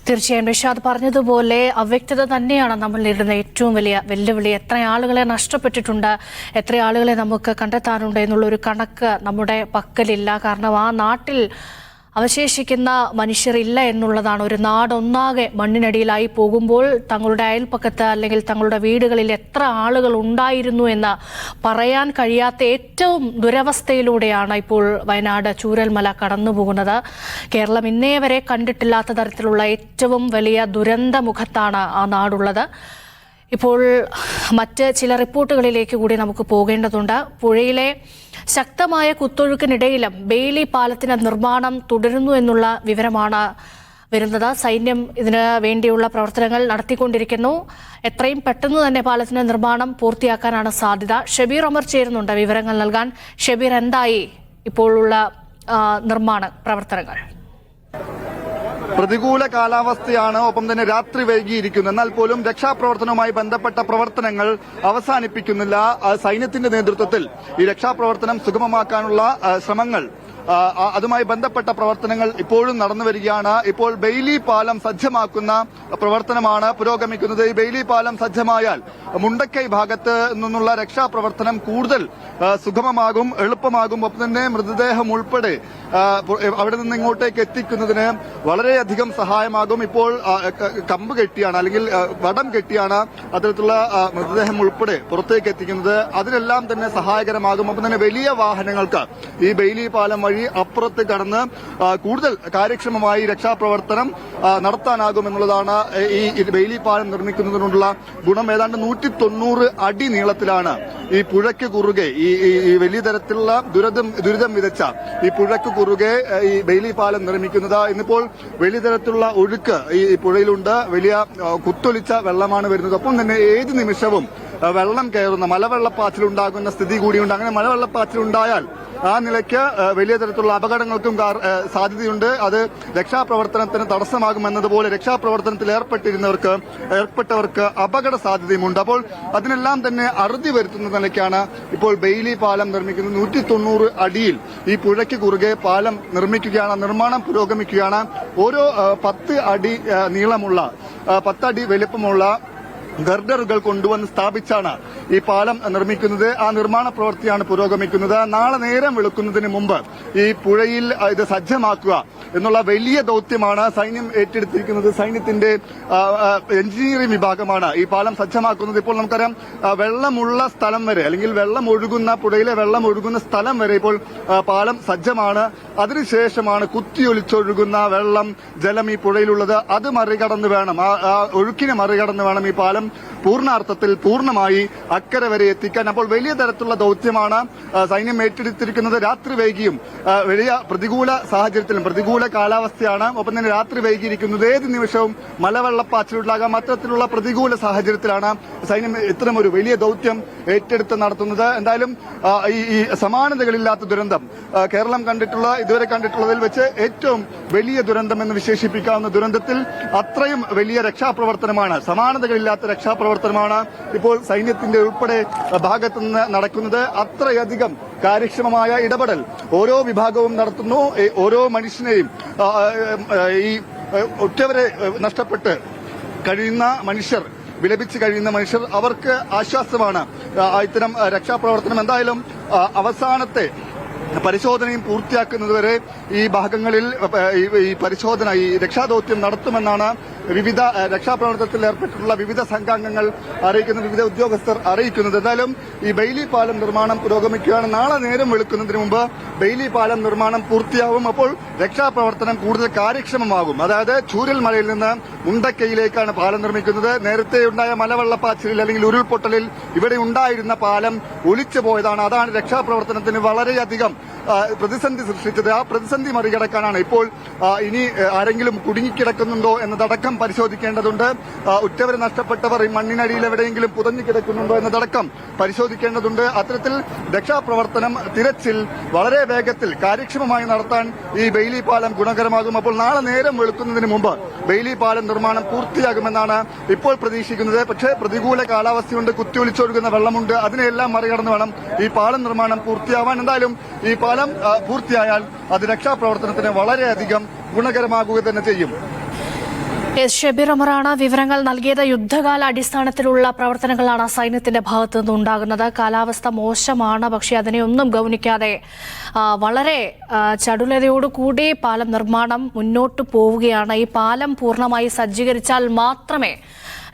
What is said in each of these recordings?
തീർച്ചയായും നിഷാദ് പറഞ്ഞതുപോലെ അവ്യക്തത തന്നെയാണ് നമ്മൾ നേരിടുന്ന ഏറ്റവും വലിയ വെല്ലുവിളി. എത്ര ആളുകളെ നഷ്ടപ്പെട്ടിട്ടുണ്ട്, എത്ര ആളുകളെ നമുക്ക് കണ്ടെത്താനുണ്ട് എന്നുള്ളൊരു കണക്ക് നമ്മുടെ പക്കലില്ല. കാരണം ആ നാട്ടിൽ അവശേഷിക്കുന്ന മനുഷ്യരില്ല എന്നുള്ളതാണ്. ഒരു നാടൊന്നാകെ മണ്ണിനടിയിലായി പോകുമ്പോൾ തങ്ങളുടെ അയൽപ്പക്കത്ത് അല്ലെങ്കിൽ തങ്ങളുടെ വീടുകളിൽ എത്ര ആളുകൾ ഉണ്ടായിരുന്നു എന്ന് പറയാൻ കഴിയാത്ത ഏറ്റവും ദുരവസ്ഥയിലൂടെയാണ് ഇപ്പോൾ വയനാട് ചൂരൽമല കടന്നുപോകുന്നത്. കേരളം ഇന്നേ വരെ കണ്ടിട്ടില്ലാത്ത തരത്തിലുള്ള ഏറ്റവും വലിയ ദുരന്തമുഖത്താണ് ആ നാടുള്ളത്. ഇപ്പോൾ മറ്റ് ചില റിപ്പോർട്ടുകളിലേക്ക് കൂടി നമുക്ക് പോകേണ്ടതുണ്ട്. പുഴയിലെ ശക്തമായ കുത്തൊഴുക്കിനിടയിലും ബെയിലി പാലത്തിന്റെ നിർമ്മാണം തുടരുന്നു എന്നുള്ള വിവരമാണ് വരുന്നത്. സൈന്യം ഇതിന് വേണ്ടിയുള്ള പ്രവർത്തനങ്ങൾ നടത്തിക്കൊണ്ടിരിക്കുന്നു. എത്രയും പെട്ടെന്ന് തന്നെ പാലത്തിന്റെ നിർമ്മാണം പൂർത്തിയാക്കാനാണ് സാധ്യത. ഷബീർ അമർ ചേരുന്നുണ്ട് വിവരങ്ങൾ നൽകാൻ. ഷബീർ, എന്തായി ഇപ്പോഴുള്ള നിർമ്മാണ പ്രവർത്തനങ്ങൾ? പ്രതികൂല കാലാവസ്ഥയാണ്, ഒപ്പം തന്നെ രാത്രി വൈകിയിരിക്കുന്നു. എന്നാൽ പോലും രക്ഷാപ്രവർത്തനവുമായി ബന്ധപ്പെട്ട പ്രവർത്തനങ്ങൾ അവസാനിപ്പിക്കുന്നില്ല. സൈന്യത്തിന്റെ നേതൃത്വത്തിൽ ഈ രക്ഷാപ്രവർത്തനം സുഗമമാക്കാനുള്ള ശ്രമങ്ങൾ, അതുമായി ബന്ധപ്പെട്ട പ്രവർത്തനങ്ങൾ ഇപ്പോഴും നടന്നു വരികയാണ്. ഇപ്പോൾ ബെയിലി പാലം സജ്ജമാക്കുന്ന പ്രവർത്തനമാണ് പുരോഗമിക്കുന്നത്. ഈ ബെയിലി പാലം സജ്ജമായാൽ മുണ്ടക്കൈ ഭാഗത്ത് നിന്നുള്ള രക്ഷാപ്രവർത്തനം കൂടുതൽ സുഗമമാകും, എളുപ്പമാകും. ഒപ്പം തന്നെ മൃതദേഹം ഉൾപ്പെടെ അവിടെ നിന്ന് ഇങ്ങോട്ടേക്ക് എത്തിക്കുന്നതിന് വളരെയധികം സഹായമാകും. ഇപ്പോൾ കമ്പ് കെട്ടിയാണ്, അല്ലെങ്കിൽ വടം കെട്ടിയാണ് അത്തരത്തിലുള്ള മൃതദേഹം ഉൾപ്പെടെ പുറത്തേക്ക് എത്തിക്കുന്നത്. അതിനെല്ലാം തന്നെ സഹായകരമാകും. ഒപ്പം തന്നെ വലിയ വാഹനങ്ങൾക്ക് ഈ ബെയിലി പാലം വഴി അപ്പുറത്ത് കടന്ന് കൂടുതൽ കാര്യക്ഷമമായി രക്ഷാപ്രവർത്തനം നടത്താനാകുമെന്നുള്ളതാണ് ഈ ബെയിലി പാലം നിർമ്മിക്കുന്നതിനുള്ള ഗുണം. ഏതാണ്ട് 190 അടി നീളത്തിലാണ് ഈ പുഴയ്ക്ക് കുറുകെ ഈ വലിയ തരത്തിലുള്ള ദുരിതം വിതച്ച ഈ പുഴയ്ക്ക് കുറുകെ ഈ ബെയിലി പാലം നിർമ്മിക്കുന്നത്. ഇന്നിപ്പോൾ വലിയ തരത്തിലുള്ള ഒഴുക്ക് ഈ പുഴയിലുണ്ട്. വലിയ കുത്തൊലിച്ച വെള്ളമാണ് വരുന്നത്. ഒപ്പം തന്നെ ഏത് നിമിഷവും വെള്ളം കയറുന്ന മലവെള്ളപ്പാച്ചിലുണ്ടാകുന്ന സ്ഥിതി കൂടിയുണ്ട്. അങ്ങനെ മലവെള്ളപ്പാച്ചിലുണ്ടായാൽ ആ നിലയ്ക്ക് വലിയ തരത്തിലുള്ള അപകടങ്ങൾക്കും സാധ്യതയുണ്ട്. അത് രക്ഷാപ്രവർത്തനത്തിന് തടസ്സമാകുമെന്നതുപോലെ രക്ഷാപ്രവർത്തനത്തിൽ ഏർപ്പെട്ടവർക്ക് അപകട സാധ്യതയുമുണ്ട്. അപ്പോൾ അതിനെല്ലാം തന്നെ അറുതി വരുത്തുന്ന നിലയ്ക്കാണ് ഇപ്പോൾ ബെയിലി പാലം നിർമ്മിക്കുന്നത്. 190 അടിയിൽ ഈ പുഴയ്ക്ക് കുറുകെ പാലം നിർമ്മിക്കുകയാണ്. നിർമ്മാണം പുരോഗമിക്കുകയാണ്. ഓരോ 10 അടി നീളമുള്ള 10 അടി വലിപ്പമുള്ള ഗർഡറുകൾ കൊണ്ടുവന്ന് സ്ഥാപിച്ചാണ് ഈ പാലം നിർമ്മിക്കുന്നത്. ആ നിർമ്മാണ പ്രവൃത്തിയാണ് പുരോഗമിക്കുന്നത്. നാളെ നേരം വെളുക്കുന്നതിന് മുമ്പ് ഈ പുഴയിൽ ഇത് സജ്ജമാക്കുക എന്നുള്ള വലിയ ദൌത്യമാണ് സൈന്യം ഏറ്റെടുത്തിരിക്കുന്നത്. സൈന്യത്തിന്റെ എഞ്ചിനീയറിംഗ് വിഭാഗമാണ് ഈ പാലം സജ്ജമാക്കുന്നത്. ഇപ്പോൾ നമുക്കറിയാം, വെള്ളമുള്ള സ്ഥലം വരെ, അല്ലെങ്കിൽ പുഴയിലെ വെള്ളം ഒഴുകുന്ന സ്ഥലം വരെ ഇപ്പോൾ പാലം സജ്ജമാണ്. അതിനുശേഷമാണ് കുത്തിയൊലിച്ചൊഴുകുന്ന ജലം ഈ പുഴയിലുള്ളത്. അത് മറികടന്ന് വേണം, ആ ഒഴുക്കിനെ മറികടന്ന് വേണം ഈ പാലം പൂർണ്ണമായി അക്കരെ വരെ എത്തിക്കാൻ. അപ്പോൾ വലിയ തരത്തിലുള്ള ദൌത്യമാണ് സൈന്യം ഏറ്റെടുത്തിരിക്കുന്നത്. രാത്രി വൈകിയും വലിയ പ്രതികൂല സാഹചര്യത്തിലും, പ്രതികൂല കാലാവസ്ഥയാണ്. ഒപ്പം തന്നെ രാത്രി വൈകിയിരിക്കുന്നത്. ഏത് നിമിഷവും മലവെള്ളപ്പാച്ചിലുണ്ടാകാം. അത്തരത്തിലുള്ള പ്രതികൂല സാഹചര്യത്തിലാണ് സൈന്യം ഇത്തരമൊരു വലിയ ദൌത്യം ഏറ്റെടുത്ത് നടത്തുന്നത്. എന്തായാലും ഈ സമാനതകളില്ലാത്ത ദുരന്തം കേരളം ഇതുവരെ കണ്ടിട്ടുള്ളതിൽ വെച്ച് ഏറ്റവും വലിയ ദുരന്തം എന്ന് വിശേഷിപ്പിക്കാവുന്ന ദുരന്തത്തിൽ അത്രയും വലിയ രക്ഷാപ്രവർത്തനമാണ്, സമാനതകളില്ലാത്ത രക്ഷാപ്രവർത്തനമാണ് ഇപ്പോൾ സൈന്യത്തിന്റെ ഉൾപ്പെടെ ഭാഗത്തുനിന്ന് നടക്കുന്നത്. അത്രയധികം കാര്യക്ഷമമായ ഇടപെടൽ ഓരോ വിഭാഗവും നടത്തുന്നു. ഓരോ മനുഷ്യനെയും, ഈ ഒറ്റവരെ നഷ്ടപ്പെട്ട് കഴിയുന്ന മനുഷ്യർ, വിലപിച്ച് കഴിയുന്ന മനുഷ്യർ, അവർക്ക് ആശ്വാസമാണ് ഇത്തരം രക്ഷാപ്രവർത്തനം. എന്തായാലും അവസാനത്തെ പരിശോധനയും പൂർത്തിയാക്കുന്നതുവരെ ഈ ഭാഗങ്ങളിൽ ഈ രക്ഷാദൌത്യം നടത്തുമെന്നാണ് വിവിധ രക്ഷാപ്രവർത്തനത്തിൽ ഏർപ്പെട്ടിട്ടുള്ള വിവിധ സംഘാംഗങ്ങൾ അറിയിക്കുന്നത്, വിവിധ ഉദ്യോഗസ്ഥർ അറിയിക്കുന്നത്. എന്തായാലും ഈ ബെയിലി പാലം നിർമ്മാണം പുരോഗമിക്കുകയാണ്. നാളെ നേരം വെളുക്കുന്നതിന് മുമ്പ് ബെയിലി പാലം നിർമ്മാണം പൂർത്തിയാവും. അപ്പോൾ രക്ഷാപ്രവർത്തനം കൂടുതൽ കാര്യക്ഷമമാകും. അതായത് ചൂരൽമലയിൽ നിന്ന് മുണ്ടക്കൈയിലേക്കാണ് പാലം നിർമ്മിക്കുന്നത്. നേരത്തെ ഉണ്ടായ മലവെള്ളപ്പാച്ചിലിൽ, അല്ലെങ്കിൽ ഉരുൾപൊട്ടലിൽ ഇവിടെ ഉണ്ടായിരുന്ന പാലം ഒലിച്ചു പോയതാണ്. അതാണ് രക്ഷാപ്രവർത്തനത്തിന് വളരെയധികം പ്രതിസന്ധി സൃഷ്ടിച്ചത്. ആ പ്രതിസന്ധി മറികടക്കാനാണ് ഇപ്പോൾ ഇനി ആരെങ്കിലും കുടുങ്ങിക്കിടക്കുന്നുണ്ടോ എന്നതടക്കം പരിശോധിക്കേണ്ടതുണ്ട്. ഉറ്റവരെ നഷ്ടപ്പെട്ടവർ ഈ മണ്ണിനടിയിൽ എവിടെയെങ്കിലും പുതഞ്ഞുകിടക്കുന്നുണ്ടോ എന്നതടക്കം പരിശോധിക്കേണ്ടതുണ്ട്. അത്തരത്തിൽ രക്ഷാപ്രവർത്തനം, തിരച്ചിൽ വളരെ വേഗത്തിൽ കാര്യക്ഷമമായി നടത്താൻ ഈ ബെയിലി പാലം ഗുണകരമാകും. അപ്പോൾ നാളെ നേരം വെളുക്കുന്നതിന് മുമ്പ് ബെയിലി പാലം നിർമ്മാണം പൂർത്തിയാകുമെന്നാണ് ഇപ്പോൾ പ്രതീക്ഷിക്കുന്നത്. പക്ഷേ പ്രതികൂല കാലാവസ്ഥയുണ്ട്, കുത്തിയൊലിച്ചൊഴുകുന്ന വെള്ളമുണ്ട്. അതിനെല്ലാം മറികടന്ന് വേണം ഈ പാലം നിർമ്മാണം പൂർത്തിയാവാൻ. എന്തായാലും ഈ പാലം പൂർത്തിയായാൽ അത് രക്ഷാപ്രവർത്തനത്തിന് വളരെയധികം ഗുണകരമാകുക തന്നെ ചെയ്യും. ഷബീർ അമറാണ് വിവരങ്ങൾ നൽകിയത്. യുദ്ധകാല അടിസ്ഥാനത്തിലുള്ള പ്രവർത്തനങ്ങളാണ് സൈന്യത്തിന്റെ ഭാഗത്തു നിന്നുണ്ടാകുന്നത്. കാലാവസ്ഥ മോശമാണ്, പക്ഷേ അതിനെ ഒന്നും ഗൗനിക്കാതെ വളരെ ചടുലതയോടുകൂടി പാലം നിർമ്മാണം മുന്നോട്ട് പോവുകയാണ്. ഈ പാലം പൂർണ്ണമായി സജ്ജീകരിച്ചാൽ മാത്രമേ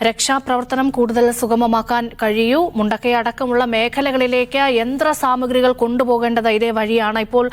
രക്ഷാപ്രവർത്തനം കൂടുതൽ സുഗമമാക്കാൻ കഴിയൂ. മുണ്ടക്കൈ അടക്കമുള്ള മേഖലകളിലേക്ക് യന്ത്ര സാമഗ്രികൾ കൊണ്ടുപോകേണ്ടത് ഇതേ വഴിയാണ്. ഇപ്പോൾ